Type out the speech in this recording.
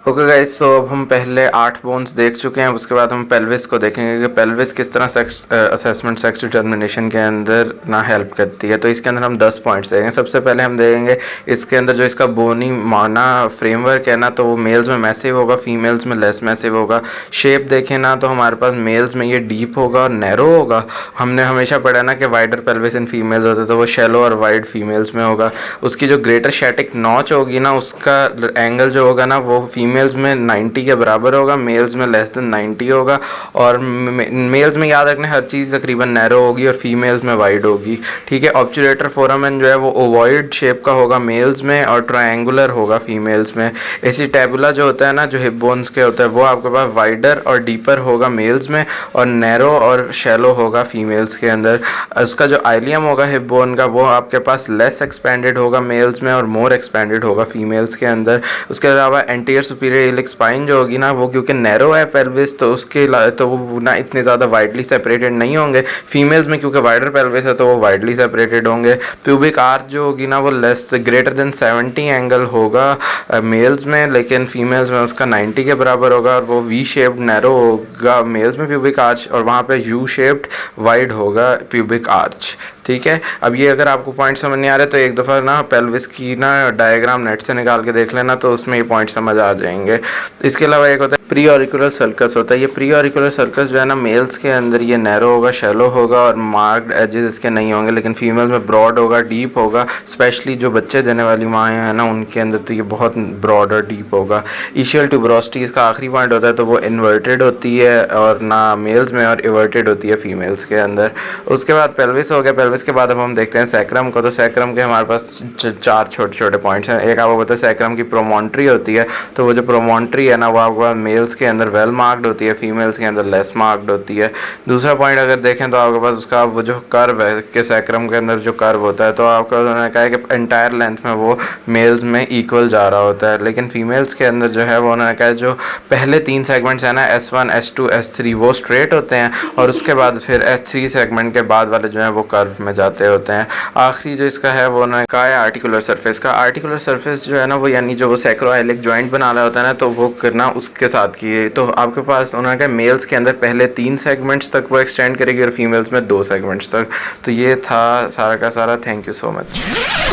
Okay guys, सो अब हम पहले 8 बोन्स देख चुके हैं। उसके बाद हम पेल्विस को देखेंगे कि पेल्विस किस तरह सेक्स असेसमेंट सेक्स डिटर्मिनेशन के अंदर ना हेल्प करती है। तो इसके अंदर हम 10 पॉइंट्स देखेंगे। सबसे पहले हम देखेंगे इसके अंदर जो इसका बोनी माना फ्रेमवर्क है ना, तो वो मेल्स में मैसिव होगा, फीमेल्स में लेस मैसिव होगा। शेप देखें ना तो हमारे पास मेल्स में ये डीप होगा और नैरो होगा। हमने हमेशा पढ़ा ना कि वाइडर पेल्विस इन फीमेल्स होते तो वो शेलो और वाइड फीमेल्स में होगा। उसकी जो ग्रेटर शैटिक नॉच होगी ना, उसका एंगल जो होगा ना वो फीमेल्स में 90 के बराबर होगा, मेल्स में लेस देन 90 होगा। और मेल्स में याद रखना हर चीज़ तकरीबन नैरो होगी और फीमेल्स में वाइड होगी। ठीक है। ऑब्चुलेटर फोरामेन जो है वो ओवॉइड शेप का होगा मेल्स में और ट्रायंगुलर होगा फीमेल्स में। एसिटेबुला जो होता है ना, जो हिप बोन्स के होता है, वो आपके पास वाइडर और डीपर होगा मेल्स में और नैरो और शैलो होगा फीमेल्स के अंदर। उसका जो आइलियम होगा हिप बोन का, वो आपके पास लेस एक्सपेंडेड होगा मेल्स में और मोर एक्सपेंडेड होगा फीमेल्स के अंदर। उसके अलावा एंटीरियर सुपीरियर इलिक स्पाइन जो होगी ना, वो क्योंकि नैरो है पेल्विस, तो उसके तो वो ना इतने ज़्यादा वाइडली सेपरेटेड नहीं होंगे। फीमेल्स में क्योंकि वाइडर पेल्विस है तो वो वाइडली सेपरेटेड होंगे। प्यूबिक आर्च जो होगी ना वो लेस ग्रेटर देन 70 एंगल होगा मेल्स में, लेकिन फीमेल्स में उसका 90 के बराबर होगा और वो वी शेप्ड नैरो होगा मेल्स में प्यूबिक आर्च, और वहाँ पे यू शेप्ड वाइड होगा प्यूबिक आर्च। ठीक है। अब ये अगर आपको पॉइंट समझ नहीं आ रहे तो एक दफ़ा ना पेल्विस की ना डायग्राम नेट से निकाल के देख लेना, तो उसमें ये पॉइंट समझ आ जाएंगे। इसके अलावा एक होता है प्री ऑरिकुलर सर्कस होता है। ये प्री ऑरिकुलर सर्कस जो है ना, मेल्स के अंदर ये नैरो होगा, शैलो होगा और मार्क्ड एजेस इसके नहीं होंगे, लेकिन फीमेल्स में ब्रॉड होगा, डीप होगा। स्पेशली जो बच्चे देने वाली माँ है ना, उनके अंदर तो ये बहुत ब्रॉड और डीप होगा। इशियल ट्यूबरोसिटी इसका आखिरी पॉइंट होता है, तो वो इन्वर्टेड होती है और ना मेल्स में, और इवर्टेड होती है फीमेल्स के अंदर। उसके बाद पेल्विस हो गया। पेल्विस के बाद अब हम देखते हैं सैक्रम को। तो सैक्रम के हमारे पास 4 छोटे छोटे पॉइंट्स हैं। एक आपको पता है सैक्रम की प्रोमोन्ट्री होती है, तो वो जो प्रोमोन्ट्री है ना, वो आपको मेल्स के अंदर वेल मार्क्ड होती है, फीमेल्स के अंदर लेस मार्क्ड होती है। दूसरा पॉइंट अगर देखें तो आपके पास उसका वो जो कर्व है कि सैक्रम के अंदर जो कर्व होता है, तो आपका उन्होंने कहा है कि एंटायर लेंथ में वो मेल्स में इक्वल जा रहा होता है, लेकिन फीमेल्स के अंदर जो है वो उन्होंने कहा है जो पहले 3 सेगमेंट्स हैं ना, S1 S2 S3, वो स्ट्रेट होते हैं और उसके बाद फिर S3 सेगमेंट के बाद वाले जो है वो कर्व में जाते होते हैं। आखिरी जो इसका है वो उन्होंने कहा है आर्टिकुलर सरफेस का। आर्टिकुलर सरफेस जो है ना वो यानी जो वो सैक्रोइलिक जॉइंट बना रहा होता है ना, तो वो करना उसके साथ किए। तो आपके पास उन्होंने कहा मेल्स के अंदर पहले 3 सेगमेंट्स तक वो एक्सटेंड करेगी और फीमेल्स में 2 सेगमेंट्स तक। तो ये था सारा का सारा। Thank you so much.